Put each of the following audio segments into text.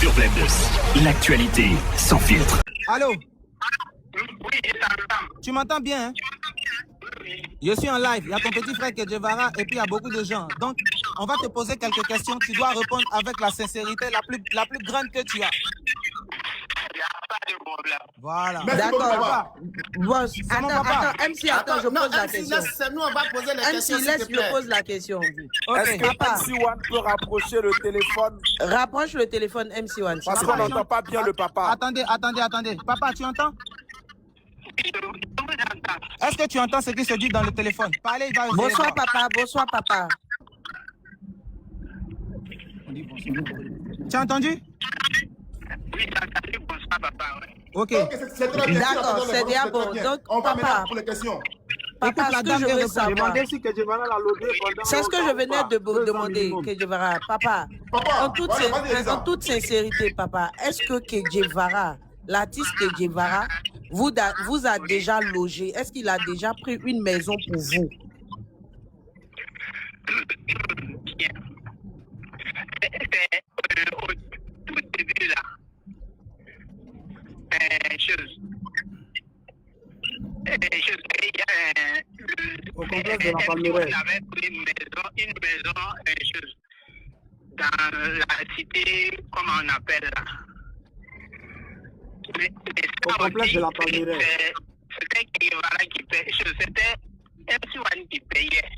Sur Web 2, l'actualité sans filtre. Allô? Oui, je t'entends. Tu m'entends bien, hein? Je suis en live. Il y a ton petit frère Kedjevara et puis il y a beaucoup de gens. Donc, on va te poser quelques questions. Tu dois répondre avec la sincérité la plus grande que tu as. Il n'y a pas de problème. Voilà. D'accord. Bon, C'est mon papa. attends, MC, attends, je pose la question. Nous, on va poser les questions. MC, laisse-le pose la question. Est-ce Ok. que Papa. MC1 peut rapprocher le téléphone? Rapproche le téléphone MC1. Parce qu'on n'entend pas bien le papa. Attendez. Papa, tu entends? Je vous entends. Est-ce que tu entends ce qui se dit dans le téléphone? Parlez, il va essayer Bonsoir de voir. papa, bonsoir papa. Tu as entendu? Oui, j'ai entendu. Bonsoir, papa. Ouais. Ok. C'est très bien. D'accord, c'est bien bon. Donc, On va papa, maintenant pour les questions. papa, Écoute, la ce que dame je vient veux de savoir, Demandez si Kedjevara l'a lobé pendant c'est ce que je venais de longtemps, 2 ans demander, minimum. Kedjevara. Papa, Papa, en toute, voilà, vas-y, Elisa. en toute sincérité, papa, est-ce que Kedjevara, l'artiste Kedjevara, vous a déjà logé? Est-ce qu'il a déjà pris une maison pour vous? C'est au tout début, là. Il y a Au complexe de la Palmeraie. On avait pris une maison, dans la cité, comment on appelle là. Mais Au ça complexe aussi, de la Palmeraie. C'était Kedjevara qui payait. C'était MC1 qui payait.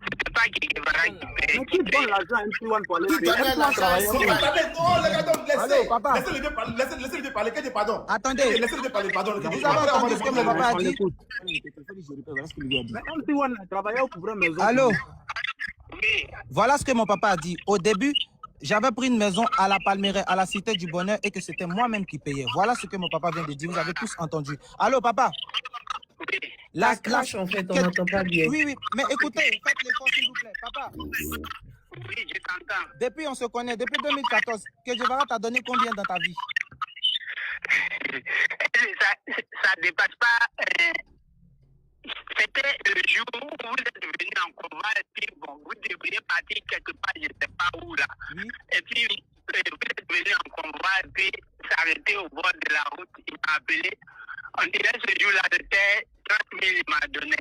C'était pas Kedjevara qui payait. Mais qui donne l'argent à MC1 pour aller Qui payer? donnait MC1 l'argent? travaillait Oh, où? les gars, donc, Allô, papa. laissez-le parler. Qu'est-ce que pardon? Attendez. Laissez-le parler, pardon. Vous avez entendu ce que mon papa a On dit? l'écoute. Mais MC1 travaillait au couvre maison. Allô? Oui. Voilà ce que mon papa a dit. Au début, j'avais pris une maison à la Palmeraie, à la Cité du Bonheur, et que c'était moi-même qui payais. Voilà ce que mon papa vient de dire. Vous avez tous entendu. Allô, papa? Oui. Ça crache, en fait, on n'entend pas bien. Oui. Mais écoutez, faites l'effort, s'il vous plaît. Papa, Oui, je t'entends. depuis on se connaît, depuis 2014, Kedjevara t'a donné combien dans ta vie? Ça dépasse pas. C'était le jour où vous êtes venu en convoi et puis bon, vous devriez partir quelque part, je ne sais pas où là. Oui. Et puis vous êtes venu en convoi et puis s'arrêter au bord de la route. Il m'a appelé. On dirait ce jour-là, c'était 30 000, il m'a donné.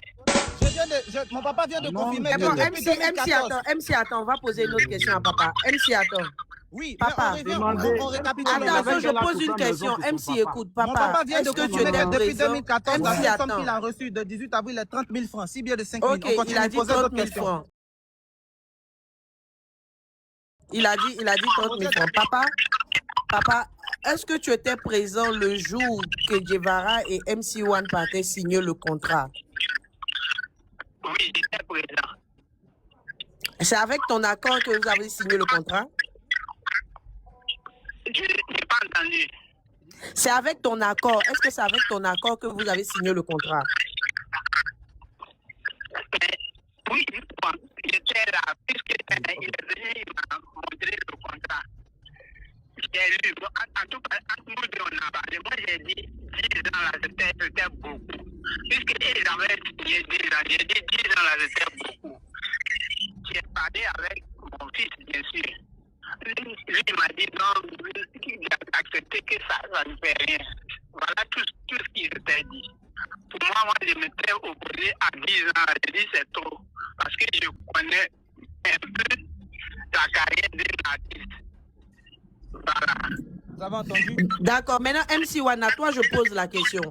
Mon papa vient de confirmer Eh que bon, depuis 2014. MC, attends, on va poser une autre question à papa. MC, attends. Oui, Papa, mais on récapitule. Attends, je la pose une maison question. de son MC, papa. écoute, Mon papa papa, vient de est-ce que tu confirmer étais que depuis présent? 2014, la MC, seule somme attends. qu'il a reçue de 18 avril est 30 000 francs, 6 billets de 5 000. Ok, On continue il a de dit poser 30 d'autres 000 questions. francs. Il a dit 30 000 francs. Papa, est-ce que tu étais présent le jour que Kedjevara et MC1 partaient signer le contrat? Oui, j'étais présent. C'est avec ton accord que vous avez signé le contrat? Je n'ai pas entendu. C'est avec ton accord. Est-ce que c'est avec ton accord que vous avez signé le contrat? Mais oui, bon, j'étais là, puisqu'il est venu, il m'a montré le contrat. J'ai lu, bon, en tout cas, entre nous deux, on a parlé. Moi, j'ai dit 10 ans là, c'était beaucoup. Puisqu'ils avaient signé 10 ans, j'ai dit 10 ans là, c'était beaucoup. J'ai parlé avec mon fils, bien sûr. Lui, il m'a dit non, il a accepté que ça ne fait rien. Voilà tout ce qu'il s'était dit. Pour moi, je m'étais opposé à 10 ans. J'ai dit c'est trop. Parce que je connais un peu la carrière d'un artiste. Voilà. Vous avez entendu? D'accord. Maintenant, MC1, à toi, je pose la question.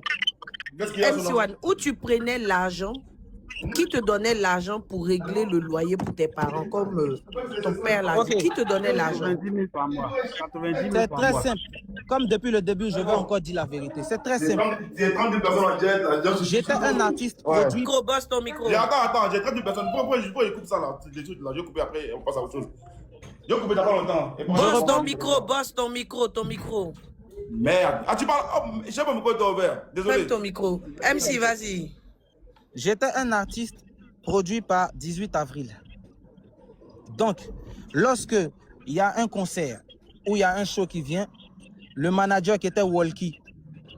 Qu'est-ce qu'il y a sur MC1, où tu prenais l'argent? Qui te donnait l'argent pour régler le loyer pour tes parents, comme ton père l'a dit? Ok. Qui te donnait l'argent? 90 000 par mois. 90 000 C'est par très mois. simple. Comme depuis le début, je vais encore dire la vérité. C'est très simple. J'ai 30 000 personnes en direct. J'étais un artiste Ouais. produit. Micro, bosse ton micro. Attends, j'ai 30 000 personnes. Pourquoi je coupe ça là? Les trucs là, je vais couper après, on passe à autre chose. Je vais couper d'abord longtemps. Bosse ton micro, ton micro. Merde. Ah, tu parles. Oh, je sais pas pourquoi tu es ouvert. Désolé. Ferme ton micro. MC, vas-y. J'étais un artiste produit par 18 avril. Donc, lorsque il y a un concert ou il y a un show qui vient, le manager qui était Walkie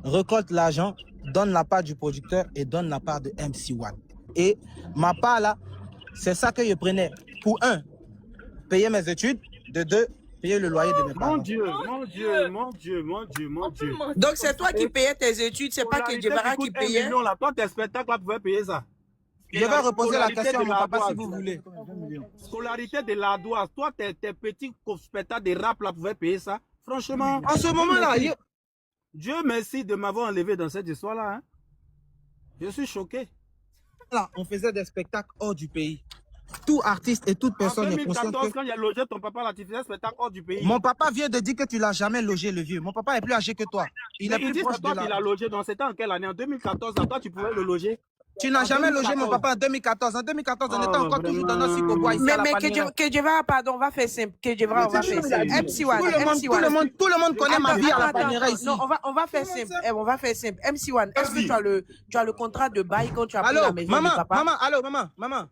récolte l'argent, donne la part du producteur et donne la part de MC1. Et ma part là, c'est ça que je prenais. Pour un, payer mes études. De deux, payer le loyer de mes parents. Mon Dieu, mon Dieu, mon Dieu, mon Dieu, mon Dieu. Donc, c'est toi qui payais tes études, c'est pas que Guevara qui payait. Là. Toi, tes spectacles, là, pouvais payer ça. Je vais reposer la question à mon papa Ladoise. si vous voulez. Scolarité de Ladoise. Toi, tes petits spectacles de rap, là, pouvaient payer ça. Franchement. En ce moment-là, Dieu merci de m'avoir enlevé dans cette histoire-là. Hein. Je suis choqué. là, on faisait des spectacles hors du pays. Tout artiste et toute personne est conscient 2014, que... quand il a logé ton papa, là, tu faisais un spectacle hors du pays. Mon papa vient de dire que tu l'as jamais logé, le vieux. Mon papa est plus âgé que toi. Il est plus proche de toi la... qu'il a logé. Donc, c'était en quelle année? En 2014, là, toi, tu pouvais le loger. Tu n'as En jamais logé 2014. mon papa en 2014. En 2014, on était Oh, encore toujours dans nos vraiment. Sikobois ici à la Mais Palmyra. Kedjevara, pardon, on va faire simple. Kedjevara, on va faire simple. MC1, Tout le monde connaît ma vie à la Attends, Palmyra ici. non, on va faire simple. On va faire simple. MC1, est-ce que tu as le contrat de bail quand tu as pris Allô, la maison de papa? maman.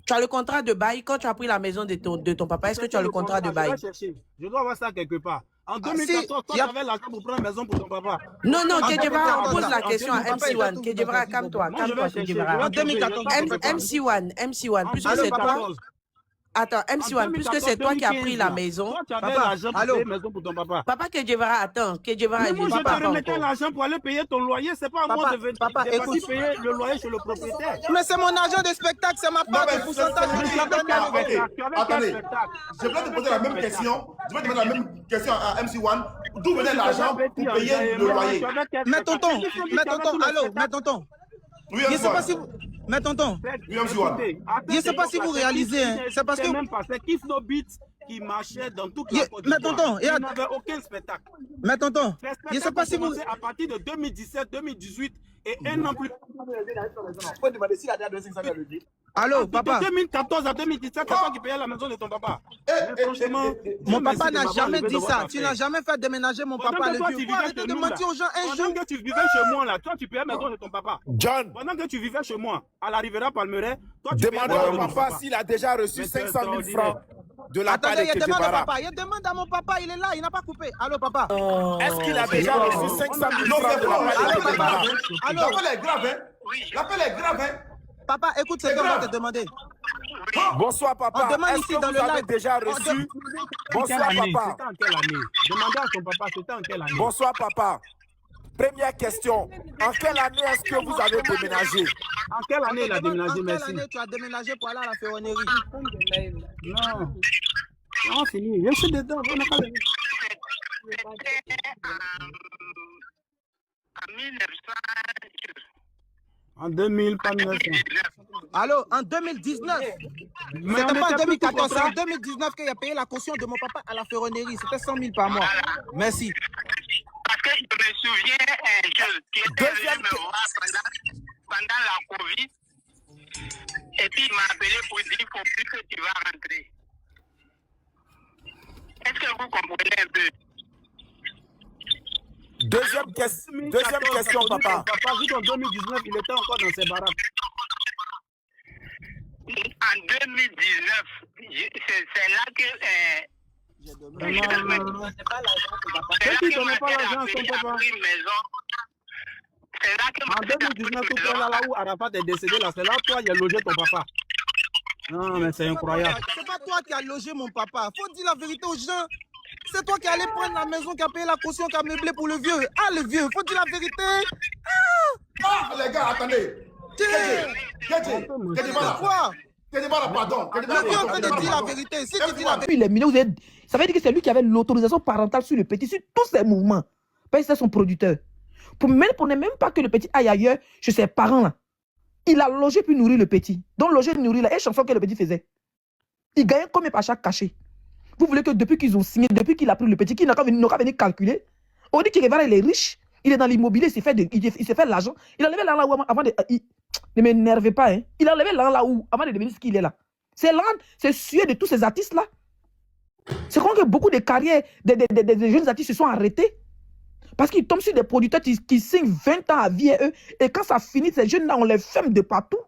Tu as le contrat de bail quand tu as pris la maison de ton papa. Est-ce que tu as le contrat de bail? Je dois avoir ça quelque part. En 2014, si, toi, tu avais l'argent pour prendre une maison pour ton papa. Non, Kedjevara, on 2014, pose la en question à 2014, MC1. Kedjevara, calme-toi, Moi, je vais chercher. Kedjevara. En 2014, MC1, puisque Allô, c'est papa? toi. Attends, MC1, puisque c'est toi qui as pris la maison. Toi, tu avais Papa, l'argent pour allô? payer une maison pour ton papa. Papa Kedjevara, attends. Kedjevara, Mais il moi, dit je te papa remettais encore. l'argent pour aller payer ton loyer. C'est pas à moi de venir papa, de écoute. partir payer le loyer chez le propriétaire. Mais c'est mon argent de spectacle, c'est ma part mais de pourcentage que tu as donné à Ok, Tu avais attendez. quel spectacle? Je voulais te poser la même question. Je vais te demander la même question à MC1. D'où venait l'argent pour payer le loyer? Mais tonton, allô, mais tonton. Oui, Je ne sais pas MC1. si vous... Mais tonton, Oui, MC1. Je sais pas si vous réalisez, hein, c'est parce que- C'est Kiff No Beat qui marchait dans toute Yeah, la Côte mais d'Ivoire. tonton, Il yeah. n'avait aucun spectacle. mais tonton, Les je ne sais spectacles pas ont si vous... commencé à partir de 2017, 2018 et un an plus. Faut demander s'il a déjà donné 500 000 à le dire. Allô, De papa, 2014 à 2017, c'est toi qui payais la maison de ton papa. Mais franchement, mon Dieu papa merci de n'a m'avoir jamais enlevé dit de ça. votre Tu affaire. n'as jamais fait déménager mon Pendant papa, que toi, le tu vieux. vivais Faut arrêter chez de nous, mentir là. aux gens un Pendant jour. que tu vivais chez moi, là, toi, tu payais la maison de ton papa. John, Pendant que tu vivais chez moi, à la Riviera Palmeraie, toi, tu payais demande la à maison mon de ton papa s'il a déjà reçu Mais 500 c'est 000 francs extraordinaire. de la part de Attendez, il demande à Kedjevara. papa. Il demande à mon papa, il est là, il n'a pas coupé. Allô, papa. Est-ce qu'il a déjà reçu 500 000 Non, francs c'est de la faux. part de Allô, Kedjevara? papa. Allô, L'appel est grave, hein? L'appel est grave, hein? papa, écoute ce C'est qu'on va grave. te demander. Bonsoir papa. On demande Est-ce ici que dans vous le avez live. déjà On reçu? Quelle Bonsoir année? papa. C'était en quelle année? Demandez à son papa, c'était en quelle année? Bonsoir papa. Première question. En quelle année est-ce que vous avez déménagé? En quelle année il a déménagé, En quelle merci? année tu as déménagé pour aller à la ferronnerie? Non. Non, fini. Je suis dedans. On n'a pas de... C'était en 1900. En 2000, pas 1900. Allô, en 2019. Mais on C'était pas en était plus 2014, c'est en contrat. 2019 qu'il a payé la caution de mon papa à la ferronnerie. C'était 100 000 par mois. Merci. Parce que je me souviens un jour qui était venu Deuxième me voir pendant la Covid. Et puis il m'a appelé pour dire qu'il ne faut plus que tu vas rentrer. Est-ce que vous comprenez un peu? Deuxième question papa. Papa, vu qu'en 2019, il était encore dans ses baraques. En 2019, c'est là que... Non, non, non. C'est Qui là donnait que pas ma l'argent tête à a son pris papa? une maison. C'est là que ma En tête a pris 2019, une tout maison. là où Arafat est décédé, là, c'est là toi, il a logé ton papa. Non, mais c'est incroyable. C'est pas toi qui as logé mon papa. Faut dire la vérité aux gens. C'est toi qui allais prendre la maison, qui a payé la caution, qui a meublé pour le vieux. Ah, le vieux, faut dire la vérité. Ah, les gars, attendez. Kedjevara. Quoi? Kedjevara, pardon. Le vieux est en train de dire la vérité. Si tu dis la vérité. Il est mineur, ça veut dire que c'est lui qui avait l'autorisation parentale sur le petit, sur tous ses mouvements. Parce que c'est son producteur. Pour ne même pas que le petit aille ailleurs chez ses parents là. Il a logé puis nourri le petit. Donc loger, nourrir là, et chanson que le petit faisait. Il gagnait combien par chaque cachet? Vous voulez que depuis qu'ils ont signé, depuis qu'il a pris le petit, qu'il n'a qu'à venir calculer, on dit qu'il est riche, il est dans l'immobilier, il s'est fait de l'argent. Il a levé l'argent là où avant de... ne m'énervez pas, hein. Il a levé l'argent là où avant de devenir ce qu'il est là. C'est sué de tous ces artistes là. C'est comme que beaucoup de carrières des jeunes artistes se sont arrêtés. Parce qu'ils tombent sur des producteurs qui signent 20 ans à vie et eux. Et quand ça finit, ces jeunes-là, on les ferme de partout.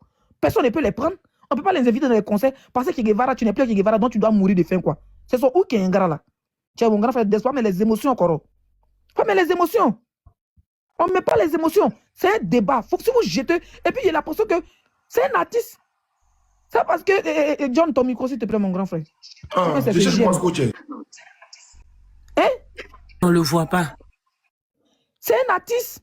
Personne ne peut les prendre. On ne peut pas les inviter dans les concerts. Parce que Guevara, tu n'es plus Guevara, donc tu dois mourir de faim, quoi. C'est son ou qui est un gars là. Tu es mon grand frère d'espoir, mais les émotions encore. Pas mais les émotions. On ne met pas les émotions. C'est un débat. Faut que si vous jetez. Et puis il y a l'impression que c'est un artiste. C'est parce que. John, ton micro, s'il te plaît, mon grand frère. Ah, je sais pas ce que tu es. On le voit pas. C'est un artiste.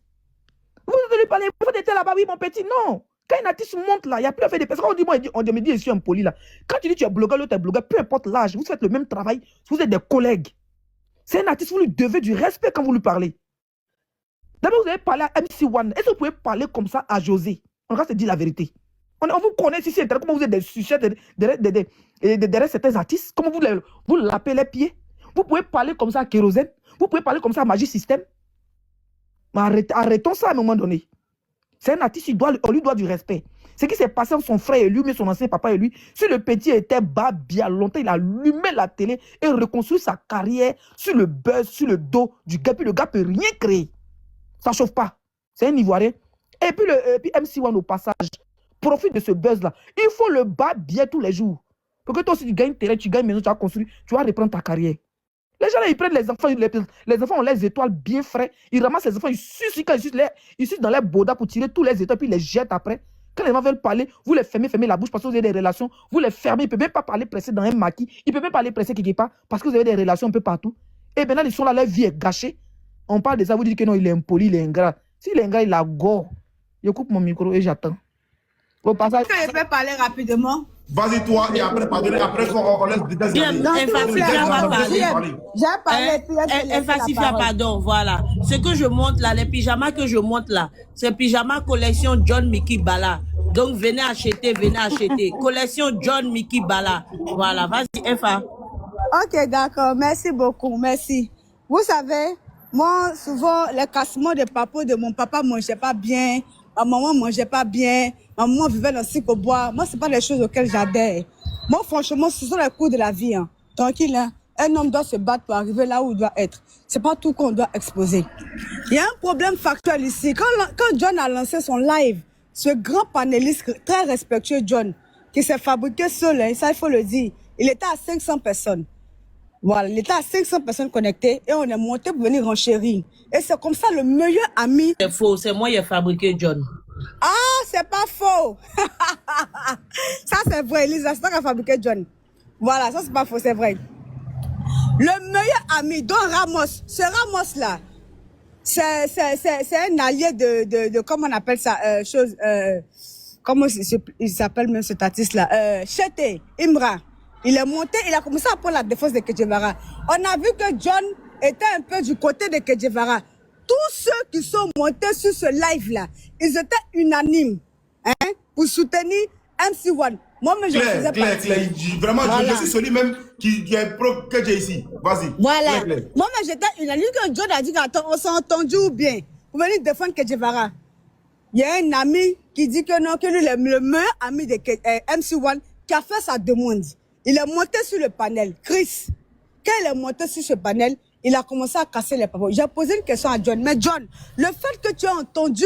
Vous allez parler, vous êtes là-bas, oui, mon petit. Non. Quand un artiste monte là, il n'y a plus à faire des personnes. On me dit, je suis impoli là. Quand tu dis tu es blogueur, l'autre est blogueur, peu importe l'âge, vous faites le même travail, vous êtes des collègues. C'est un artiste, vous lui devez du respect quand vous lui parlez. D'abord, vous avez parlé à MC1. Est-ce que vous pouvez parler comme ça à José? On va se dire la vérité. On vous connaît ici, comment vous êtes des sujets derrière certains artistes, comment vous lapez les pieds. Vous pouvez parler comme ça à Kérosène, vous pouvez parler comme ça à Magic System. Mais arrêtons ça à un moment donné. C'est un artiste, on lui doit du respect. Ce qui s'est passé entre son frère et lui, mais son ancien papa et lui, si le petit était bas bien longtemps, il a allumé la télé et reconstruit sa carrière sur le buzz, sur le dos du gars, puis le gars ne peut rien créer. Ça ne chauffe pas. C'est un Ivoirien. Et puis, MC1 au passage, profite de ce buzz-là. Il faut le battre bien tous les jours. Pour que toi aussi tu gagnes terrain, tu gagnes maison, tu vas construire, tu vas reprendre ta carrière. Les gens là, ils prennent les enfants, les enfants ont les étoiles bien frais, ils ramassent les enfants, ils sucent dans les bodas pour tirer tous les étoiles, puis ils les jettent après. Quand les gens veulent parler, vous les fermez la bouche parce que vous avez des relations, vous les fermez, ils ne peuvent même pas parler pressé dans un maquis, ils ne peuvent même pas parler pressé quelque part parce que vous avez des relations un peu partout. Et maintenant, ils sont là, leur vie est gâchée. On parle de ça, vous dites que non, il est impoli, il est ingrat. S'il est ingrat, il a go. Je coupe mon micro et j'attends. Au passage. Est-ce que je peux parler rapidement? Vas-y toi et après pardonner, après on laisse des pardon, voilà. Ce que je montre là, les pyjamas que je montre là, c'est pyjama collection John Mickey Bala. Donc venez acheter. Collection John Mickey Bala. Voilà, vas-y, FA. Ok, d'accord, merci beaucoup, merci. Vous savez, moi, souvent, les cassements de papa de mon papa ne mangeaient pas bien. Ma maman ne mangeait pas bien, ma maman vivait dans le cirque au bois. Moi, ce n'est pas les choses auxquelles j'adhère. Moi, franchement, ce sont les coups de la vie. Hein. Tranquille, hein. Un homme doit se battre pour arriver là où il doit être. Ce n'est pas tout qu'on doit exposer. Il y a un problème factuel ici. Quand John a lancé son live, ce grand panéliste très respectueux John, qui s'est fabriqué seul, hein, ça il faut le dire, il était à 500 personnes. Voilà, il était à 500 personnes connectées et on est monté pour venir renchérir. Et c'est comme ça le meilleur ami. C'est faux, c'est moi qui ai fabriqué John. Ah, c'est pas faux. Ça c'est vrai, Elisa, c'est toi qui as fabriqué John. Voilà, ça c'est pas faux, c'est vrai. Le meilleur ami, Don Ramos, ce Ramos-là, c'est un allié de comment on appelle ça, comment il s'appelle même cet artiste-là, Chete, Imra. Il est monté, il a commencé à prendre la défense de Che Guevara. On a vu que John était un peu du côté de Che Guevara. Tous ceux qui sont montés sur ce live-là, ils étaient unanimes hein, pour soutenir MC1. Moi, mais je faisais partie. Vraiment, voilà. Je suis celui même qui est pro que j'ai ici. Vas-y. Voilà. Claire. Moi, mais j'étais unanime que John a dit qu'on s'est entendu ou bien pour venir défendre Che Guevara. Il y a un ami qui dit que non, que lui, le meilleur ami de MC1 qui a fait sa demande. Il est monté sur le panel. Chris, quand il est monté sur ce panel, il a commencé à casser les papiers. J'ai posé une question à John. Mais John, le fait que tu as entendu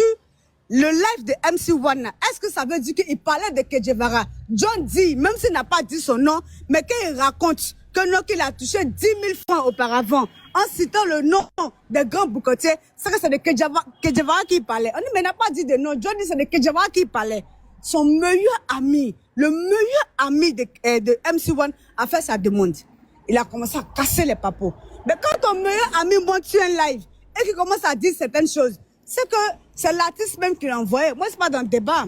le live de MC1, est-ce que ça veut dire qu'il parlait de Che Guevara? John dit, même s'il n'a pas dit son nom, mais quand il raconte que non, qu'il a touché 10 000 francs auparavant, en citant le nom des grands boucotiers, c'est que c'est de Che Guevara qui parlait. On dit, mais il n'a pas dit de nom. John dit, c'est de Che Guevara qui parlait. Son meilleur ami, le meilleur ami de MC1 a fait sa demande. Il a commencé à casser les papos. Mais quand ton meilleur ami monte sur un live et qu'il commence à dire certaines choses, c'est que c'est l'artiste même qui l'a envoyé. Moi, c'est pas dans le débat.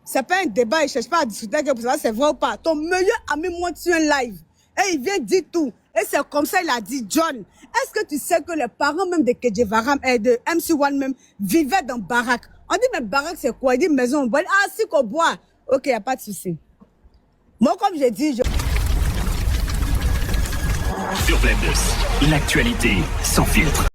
C'est pas un débat, il ne cherche pas à discuter pour savoir si c'est vrai ou pas. Ton meilleur ami monte sur un live et il vient dire tout. Et c'est comme ça il a dit, John, est-ce que tu sais que les parents même de Che Guevara et de MC1 même vivaient dans baraque? On dit, mais baraque, c'est quoi? Il dit, maison, on boit. Ah, si qu'on boit. Ok, il n'y a pas de souci. Moi, comme j'ai dit, Sur Blend Plus, l'actualité sans filtre.